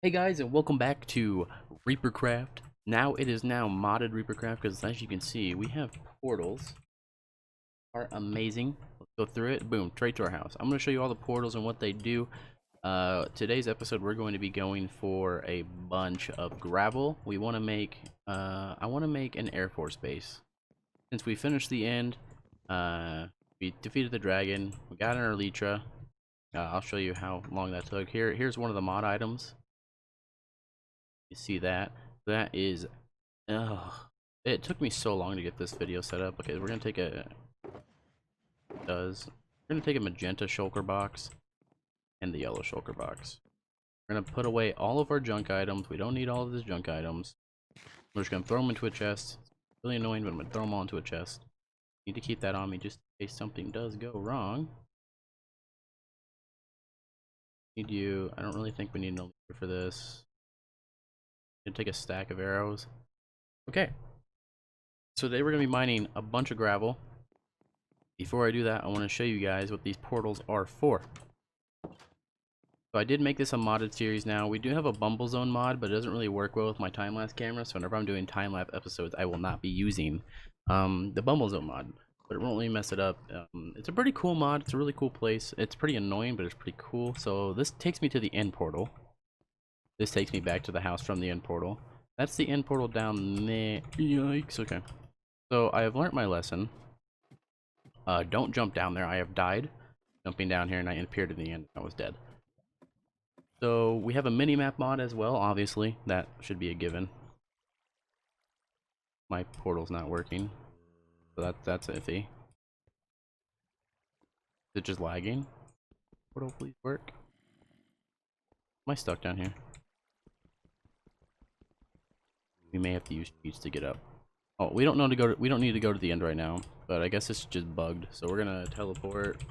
Hey guys, and welcome back to Reapercraft. Now it is now modded Reapercraft because as you can see, we have portals. Are amazing. Let's go through it. Boom, straight to our house. I'm going to show you all the portals and what they do. Today's episode, we're going to be going for a bunch of gravel. We want to make, I want to make an Air Force base. Since we finished the end, we defeated the dragon. We got an Elytra. I'll show you how long that took. Here's one of the mod items. You see that? That is, it took me so long to get this video set up. Okay, we're gonna take a, we're gonna take a magenta shulker box and the yellow shulker box. We're gonna put away all of our junk items. We don't need all of these junk items. We're just gonna throw them into a chest. It's really annoying, but I'm gonna throw them all into a chest. Need to keep that on me just in case something does go wrong. Need you. I don't really think we need no leader for this. Gonna take a stack of arrows. Okay. So today we're gonna be mining a bunch of gravel. Before I do that, I want to show you guys what these portals are for. So I did make this a modded series now. We do have a Bumble Zone mod, but it doesn't really work well with my time-lapse camera. So whenever I'm doing time-lapse episodes, I will not be using the Bumble Zone mod. But it won't really mess it up. It's a pretty cool mod. It's a really cool place. It's pretty annoying, but it's pretty cool. So this takes me to the end portal. This takes me back to the house from the end portal. That's the end portal down there. Yikes. Okay. So I have learned my lesson. Don't jump down there. I have died jumping down here and I appeared in the end. I was dead. So we have a mini-map mod as well, obviously. That should be a given. My portal's not working. So that's iffy. Is it just lagging? Portal, please work. Am I stuck down here? We may have to use cheats to get up. Oh, we don't know to go. We don't need to go to the end right now, but I guess it's just bugged. So we're gonna teleport.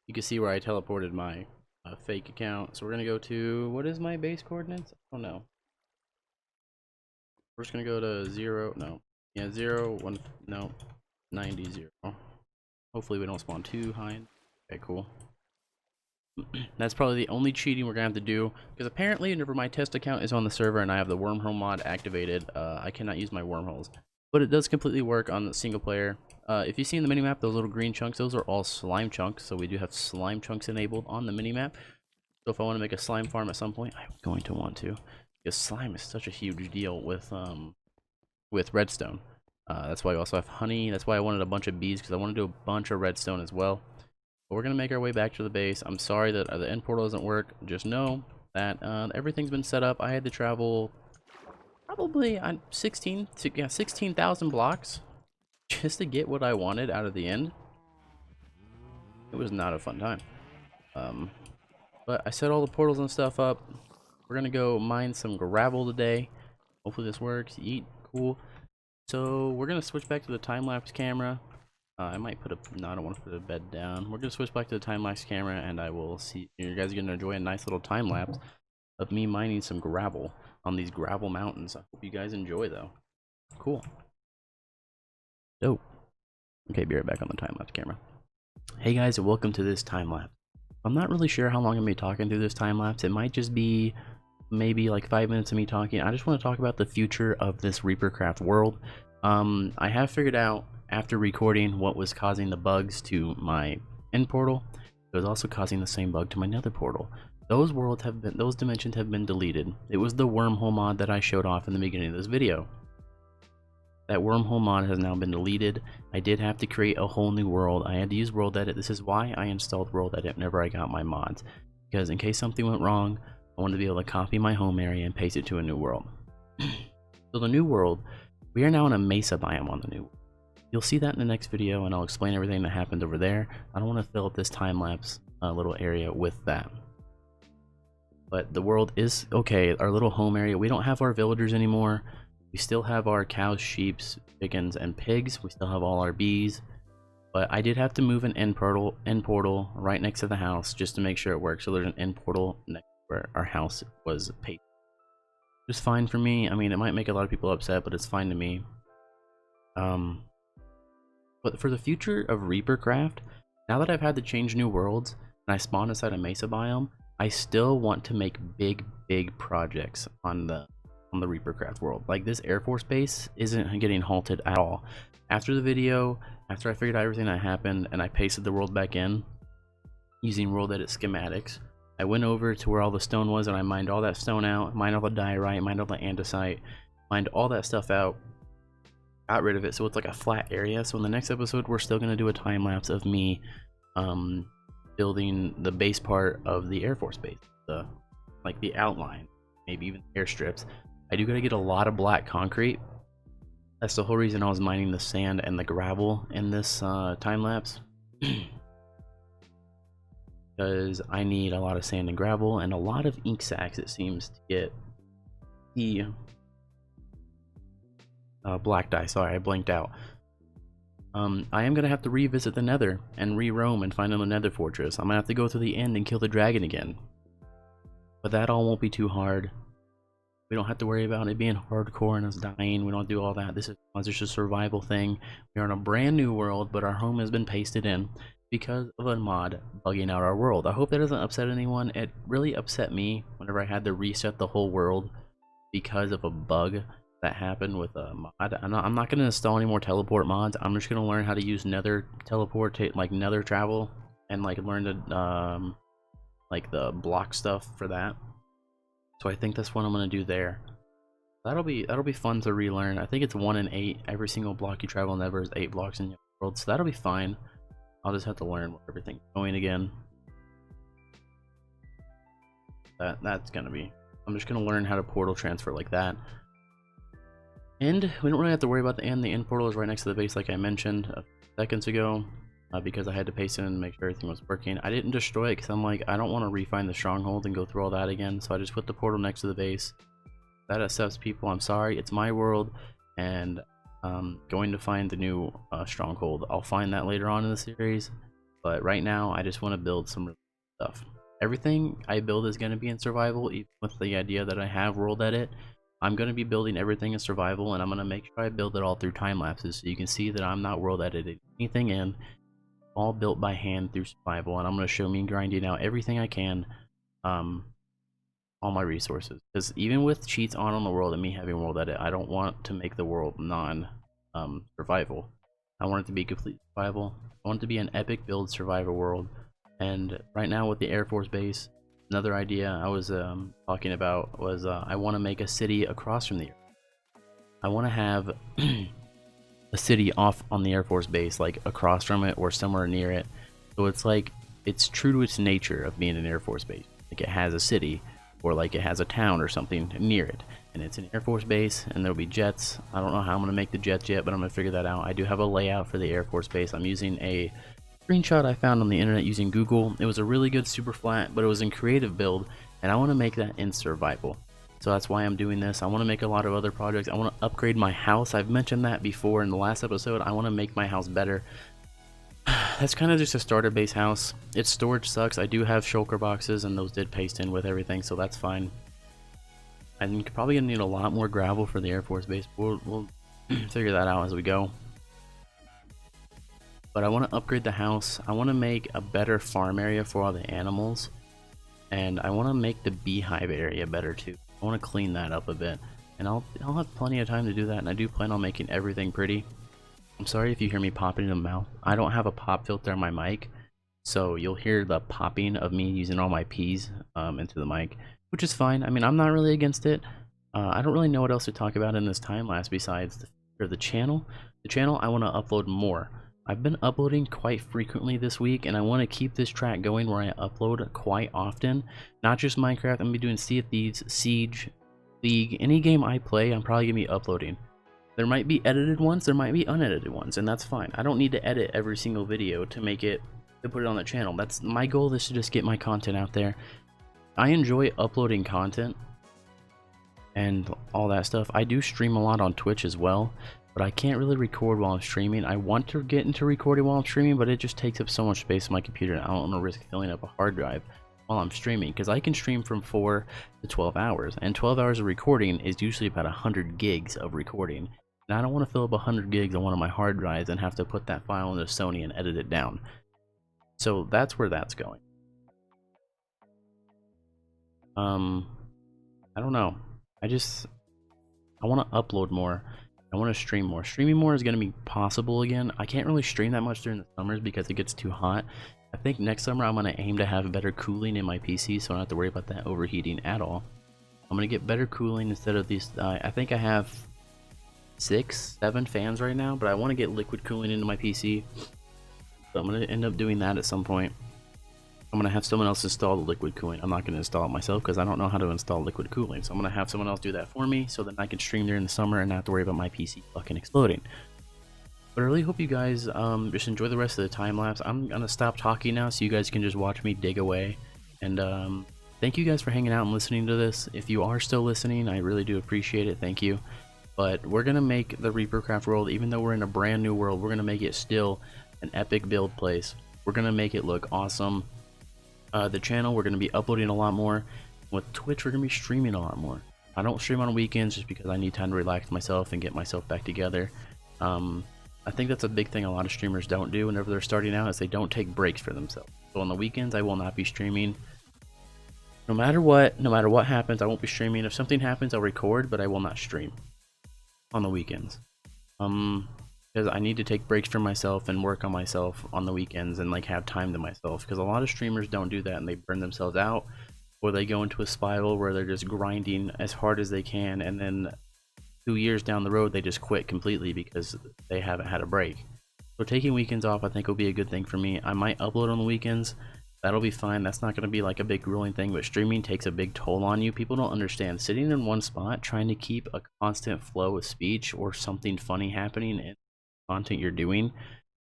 You can see where I teleported my fake account. So we're gonna go to, what is my base coordinates? Oh no. We're just gonna go to 0. No. Yeah, 0, 1. No. 90, 0. Hopefully we don't spawn too high. Okay, cool. That's probably the only cheating we're gonna have to do, because apparently whenever my test account is on the server and I have the wormhole mod activated, I cannot use my wormholes, but it does completely work on the single player. If you see in the minimap, those little green chunks, those are all slime chunks, so we do have slime chunks enabled on the minimap. So if I want to make a slime farm at some point, I'm going to want to, because slime is such a huge deal with redstone. That's why I also have honey. That's why I wanted a bunch of bees, because I want to do a bunch of redstone as well. But we're gonna make our way back to the base. I'm sorry that the end portal doesn't work. Just know that everything's been set up. I had to travel probably on 16,000 blocks just to get what I wanted out of the end. It was not a fun time. But I set all the portals and stuff up. We're gonna go mine some gravel today. Hopefully this works. Eat. Cool. So we're gonna switch back to the time-lapse camera. I might put a, no, I don't want to put a bed down. We're gonna switch back to the time-lapse camera and I will see, you guys are gonna enjoy a nice little time lapse of me mining some gravel on these gravel mountains. I hope you guys enjoy though. Cool. Dope. Okay, be right back on the time-lapse camera. Hey guys, and welcome to this time lapse. I'm not really sure how long I'm gonna be talking through this time lapse. It might just be maybe like 5 minutes of me talking. I just want to talk about the future of this Reapercraft world. I have figured out after recording what was causing the bugs to my end portal. It was also causing the same bug to my nether portal. Those worlds have been, those dimensions have been deleted. It was the wormhole mod that I showed off in the beginning of this video. That wormhole mod has now been deleted. I did have to create a whole new world. I had to use world edit. This is why I installed world edit whenever I got my mods, because in case something went wrong, I wanted to be able to copy my home area and paste it to a new world. So the new world, we are now in a mesa biome on the new world. You'll see that in the next video, and I'll explain everything that happened over there. I don't want to fill up this time-lapse little area with that. But the world is okay. Our little home area, we don't have our villagers anymore. We still have our cows, sheep, chickens, and pigs. We still have all our bees. But I did have to move an end portal right next to the house just to make sure it works. So there's an end portal next to where our house was pasted. Just fine for me. I mean, it might make a lot of people upset, but it's fine to me. But for the future of Reapercraft, now that I've had to change new worlds and I spawned inside a mesa biome, I still want to make big projects on the Reapercraft world. Like, this Air Force base isn't getting halted at all. After the video, after I figured out everything that happened and I pasted the world back in using world edit schematics, I went over to where all the stone was and I mined all that stone out, mined all the diorite, mined all the andesite, mined all that stuff out, got rid of it so it's like a flat area. So in the next episode, we're still going to do a time lapse of me building the base part of the Air Force base, like the outline, maybe even airstrips. I do got to get a lot of black concrete. That's the whole reason I was mining the sand and the gravel in this time lapse. Because I need a lot of sand and gravel and a lot of ink sacks, it seems, to get the black dye. Sorry, I blinked out. I am going to have to revisit the nether and re-roam and find another nether fortress. I'm going to have to go to the end and kill the dragon again. But that all won't be too hard. We don't have to worry about it being hardcore and us dying. We don't do all that. This is just a survival thing. We are in a brand new world, but our home has been pasted in because of a mod bugging out our world. I hope that doesn't upset anyone. It really upset me whenever I had to reset the whole world because of a bug that happened with a mod. I'm not going to install any more teleport mods. I'm just going to learn how to use nether teleport, like nether travel, and like learn to like the block stuff for that. So I think that's what I'm going to do there. That'll be fun to relearn. I think it's 1 in 8. Every single block you travel never is 8 blocks in your world, so that'll be fine. I'll just have to learn where everything's going again. That's gonna be. I'm just gonna learn how to portal transfer like that. And we don't really have to worry about the end. The end portal is right next to the base, like I mentioned a few seconds ago, because I had to paste it in and make sure everything was working. I didn't destroy it because I'm like, I don't want to refine the stronghold and go through all that again. So I just put the portal next to the base. That accepts people. I'm sorry, it's my world, and going to find the new stronghold. I'll find that later on in the series, but right now I just want to build some stuff. Everything I build is going to be in survival, even with the idea that I have world edit. I'm going to be building everything in survival, and I'm going to make sure I build it all through time lapses so you can see that I'm not world editing anything in. All built by hand through survival, and I'm going to show me grinding out everything I can, all my resources, because even with cheats on the world and me having world edit, I don't want to make the world non survival. I want it to be complete survival. I want it to be an epic build survival world. And right now with the Air Force base, another idea I was talking about was I want to make a city across from the air. I want to have a city off on the Air Force base, like across from it or somewhere near it, so it's like it's true to its nature of being an Air Force base. Like it has a city, or like it has a town or something near it, and it's an Air Force base, and there'll be jets. I don't know how I'm going to make the jets yet, but I'm going to figure that out. I do have a layout for the Air Force base. I'm using a screenshot I found on the internet using Google. It was a really good super flat, but it was in creative build, and I want to make that in survival. So that's why I'm doing this. I want to make a lot of other projects. I want to upgrade my house. I've mentioned that before in the last episode. I want to make my house better. That's kind of just a starter base house. Its storage sucks. I do have shulker boxes, and those did paste in with everything, so that's fine. I'm probably gonna need a lot more gravel for the Air Force base. We'll figure that out as we go. But I want to upgrade the house. I want to make a better farm area for all the animals, and I want to make the beehive area better too. I want to clean that up a bit, and I'll have plenty of time to do that. And I do plan on making everything pretty. I'm sorry if you hear me popping in the mouth. I don't have a pop filter on my mic, so you'll hear the popping of me using all my P's into the mic, which is fine. I mean, I'm not really against it. I don't really know what else to talk about in this time lapse besides the channel. The channel, I want to upload more. I've been uploading quite frequently this week, and I want to keep this track going where I upload quite often. Not just Minecraft. I'm going to be doing Sea of Thieves, Siege, League. Any game I play, I'm probably going to be uploading. There might be edited ones, there might be unedited ones, and that's fine. I don't need to edit every single video to make it, to put it on the channel. That's my goal, is to just get my content out there. I enjoy uploading content and all that stuff. I do stream a lot on Twitch as well, but I can't really record while I'm streaming. I want to get into recording while I'm streaming, but it just takes up so much space on my computer, and I don't want to risk filling up a hard drive while I'm streaming, because I can stream from 4 to 12 hours, and 12 hours of recording is usually about 100 gigs of recording. And I don't want to fill up 100 gigs on one of my hard drives and have to put that file into Sony and edit it down. So that's where that's going. I don't know. I want to upload more. I want to stream more. Streaming more is going to be possible again. I can't really stream that much during the summers because it gets too hot. I think next summer I'm going to aim to have better cooling in my PC, so I don't have to worry about that overheating at all. I'm going to get better cooling instead of these. I think I have 6, 7 fans right now, but I want to get liquid cooling into my PC. So I'm going to end up doing that at some point. I'm going to have someone else install the liquid cooling. I'm not going to install it myself because I don't know how to install liquid cooling. So I'm going to have someone else do that for me so that I can stream during the summer and not have to worry about my PC fucking exploding. But I really hope you guys just enjoy the rest of the time lapse. I'm going to stop talking now so you guys can just watch me dig away. And thank you guys for hanging out and listening to this. If you are still listening, I really do appreciate it. Thank you. But we're going to make the Reapercraft world, even though we're in a brand new world, we're going to make it still an epic build place. We're going to make it look awesome. The channel, we're going to be uploading a lot more. With Twitch, we're going to be streaming a lot more. I don't stream on weekends just because I need time to relax myself and get myself back together. I think that's a big thing a lot of streamers don't do whenever they're starting out, is they don't take breaks for themselves. So on the weekends, I will not be streaming. No matter what happens, I won't be streaming. If something happens, I'll record, but I will not stream on the weekends. Because I need to take breaks for myself and work on myself on the weekends and like have time to myself, because a lot of streamers don't do that and they burn themselves out, or they go into a spiral where they're just grinding as hard as they can, and then 2 years down the road they just quit completely because they haven't had a break. So taking weekends off I think will be a good thing for me. I might upload on the weekends. That'll be fine. That's not going to be like a big grueling thing, but streaming takes a big toll on you. People don't understand. Sitting in one spot trying to keep a constant flow of speech or something funny happening in content you're doing,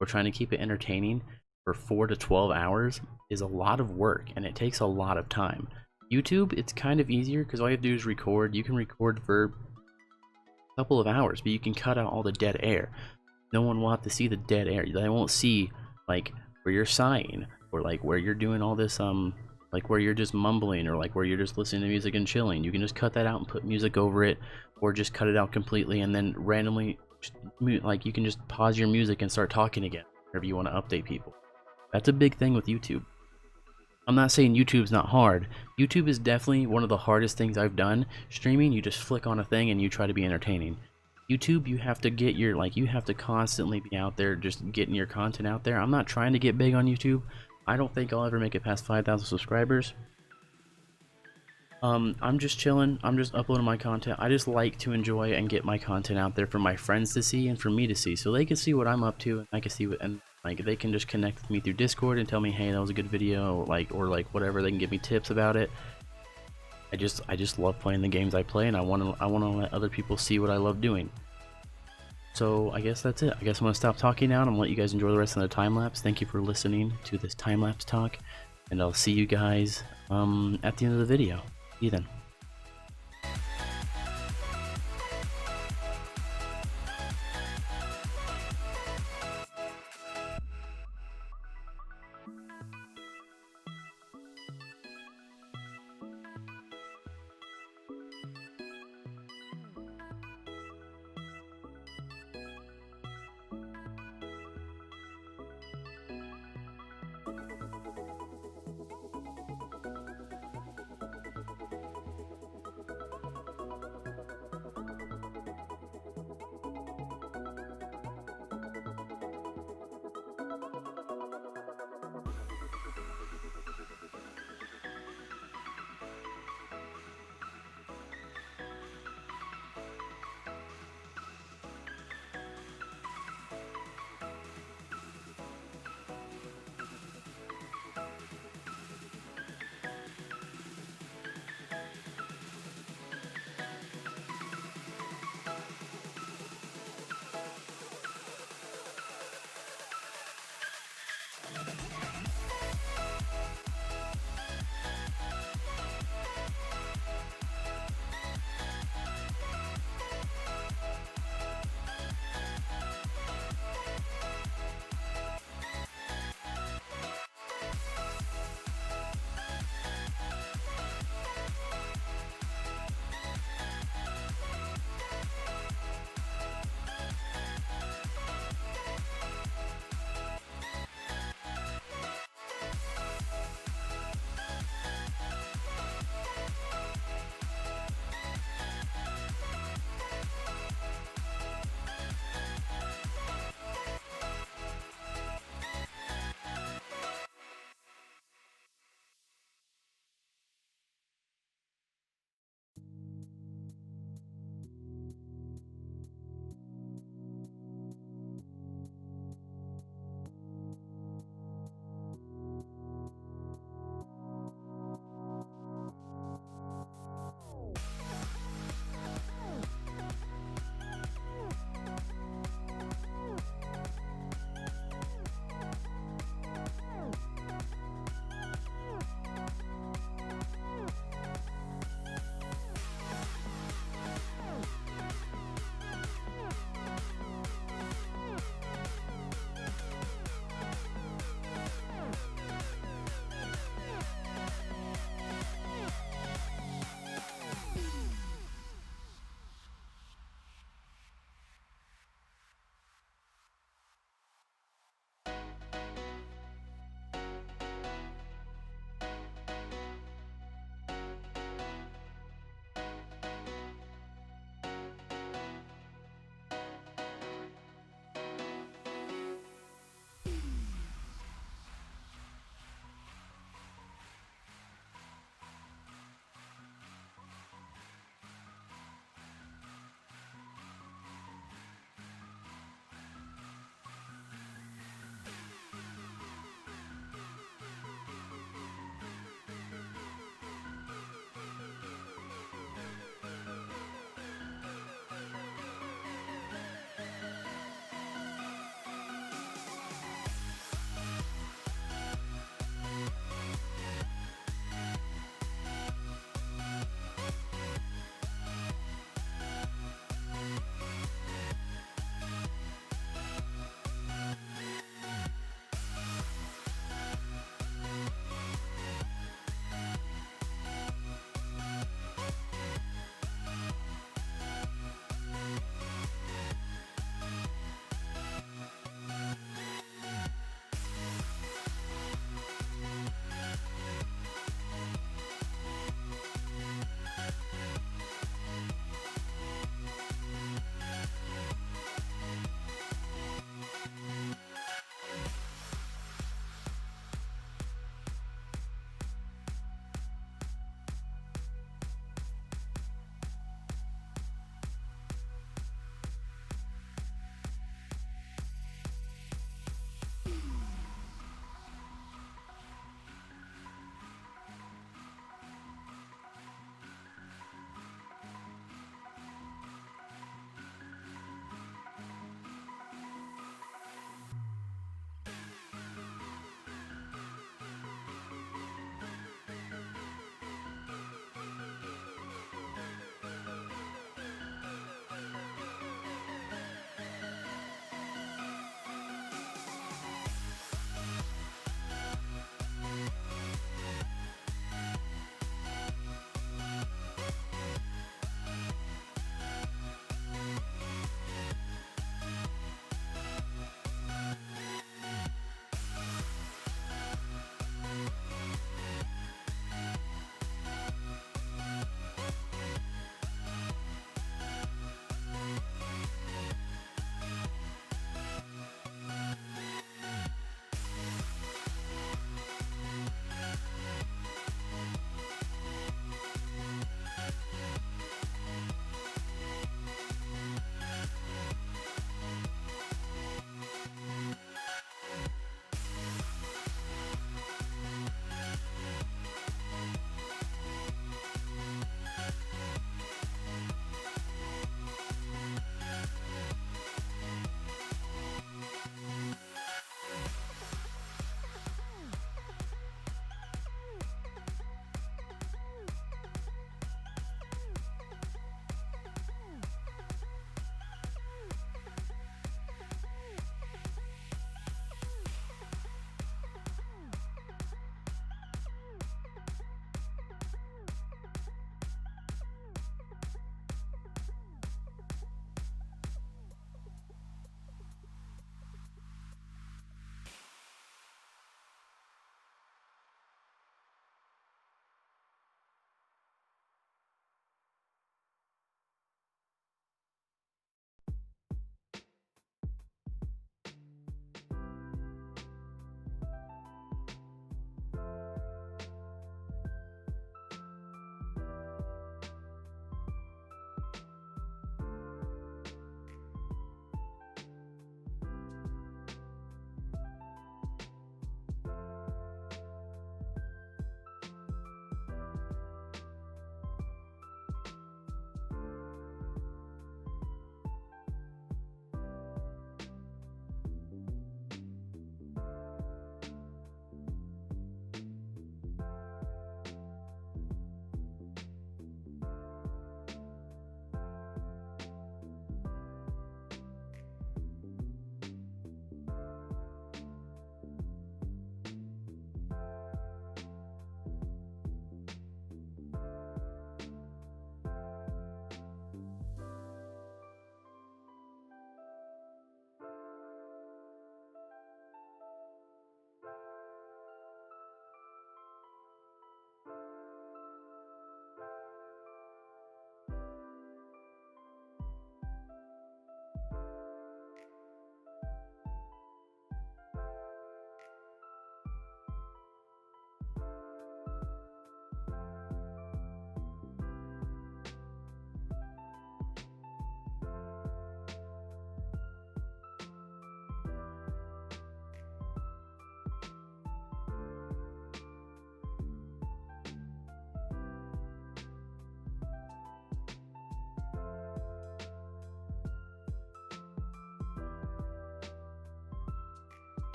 or trying to keep it entertaining for 4 to 12 hours is a lot of work, and it takes a lot of time. YouTube, it's kind of easier because all you have to do is record. You can record for a couple of hours, but you can cut out all the dead air. No one will have to see the dead air. They won't see like where you're sighing, or like where you're doing all this like where you're just mumbling, or like where you're just listening to music and chilling. You can just cut that out and put music over it, or just cut it out completely and then randomly, like, you can just pause your music and start talking again whenever you want to update people. That's a big thing with YouTube. I'm not saying YouTube's not hard. YouTube is definitely one of the hardest things I've done. Streaming, you just flick on a thing and you try to be entertaining. YouTube, you have to get your, like, you have to constantly be out there just getting your content out there. I'm not trying to get big on YouTube. I don't think I'll ever make it past 5,000 subscribers. I'm just chilling. I'm just uploading my content. I just like to enjoy and get my content out there for my friends to see and for me to see, so they can see what I'm up to, and I can see what, and like they can just connect with me through Discord and tell me, hey, that was a good video, like, or like whatever. They can give me tips about it. I just love playing the games I play, and I want to let other people see what I love doing. So I guess that's it. I guess I'm gonna stop talking now and I'm gonna let you guys enjoy the rest of the time lapse. Thank you for listening to this time lapse talk, and I'll see you guys at the end of the video. See you then.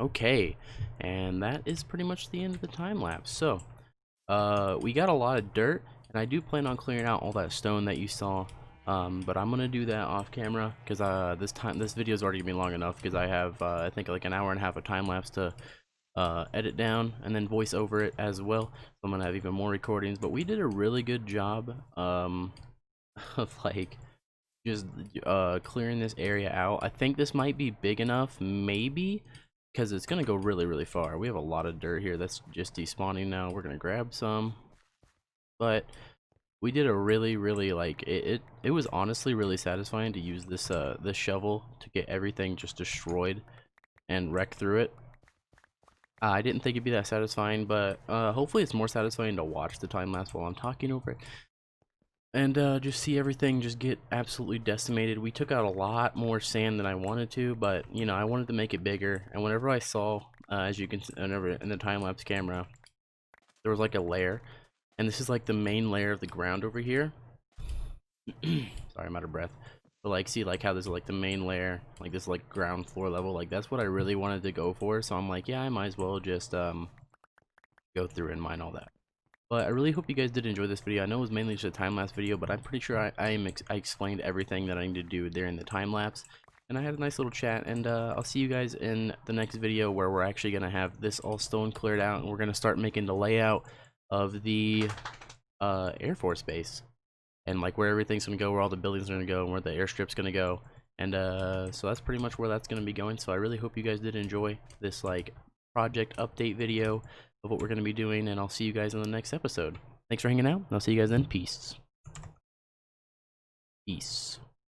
Okay, and that is pretty much the end of the time lapse. So we got a lot of dirt, and I do plan on clearing out all that stone that you saw, but I'm gonna do that off camera because this video is already gonna be long enough because I have I think like an hour and a half of time lapse to edit down and then voice over it as well. So I'm gonna have even more recordings, but we did a really good job of like just clearing this area out. I think this might be big enough, maybe, because it's gonna go really far. We have a lot of dirt here that's just despawning now. We're gonna grab some, but we did a really like it was honestly really satisfying to use this shovel to get everything just destroyed and wreck through it. I didn't think it'd be that satisfying, but hopefully it's more satisfying to watch the time lapse while I'm talking over it and just see everything just get absolutely decimated. We took out a lot more sand than I wanted to, but you know, I wanted to make it bigger. And whenever I saw, as you can see, whenever in the time lapse camera, there was like a layer, and this is like the main layer of the ground over here. Sorry, I'm out of breath. But like, see like how there's like the main layer, like this like ground floor level. Like that's what I really wanted to go for. So I'm like, yeah, I might as well just go through and mine all that. But I really hope you guys did enjoy this video. I know it was mainly just a time-lapse video, but I'm pretty sure I explained everything that I need to do during the time-lapse. And I had a nice little chat, and I'll see you guys in the next video where we're actually going to have this all stone cleared out, and we're going to start making the layout of the Air Force Base. And like where everything's going to go, where all the buildings are going to go, and where the airstrip's going to go. And so that's pretty much where that's going to be going. So I really hope you guys did enjoy this like project update video of what we're going to be doing, and I'll see you guys in the next episode. Thanks for hanging out. I'll see you guys then. Peace.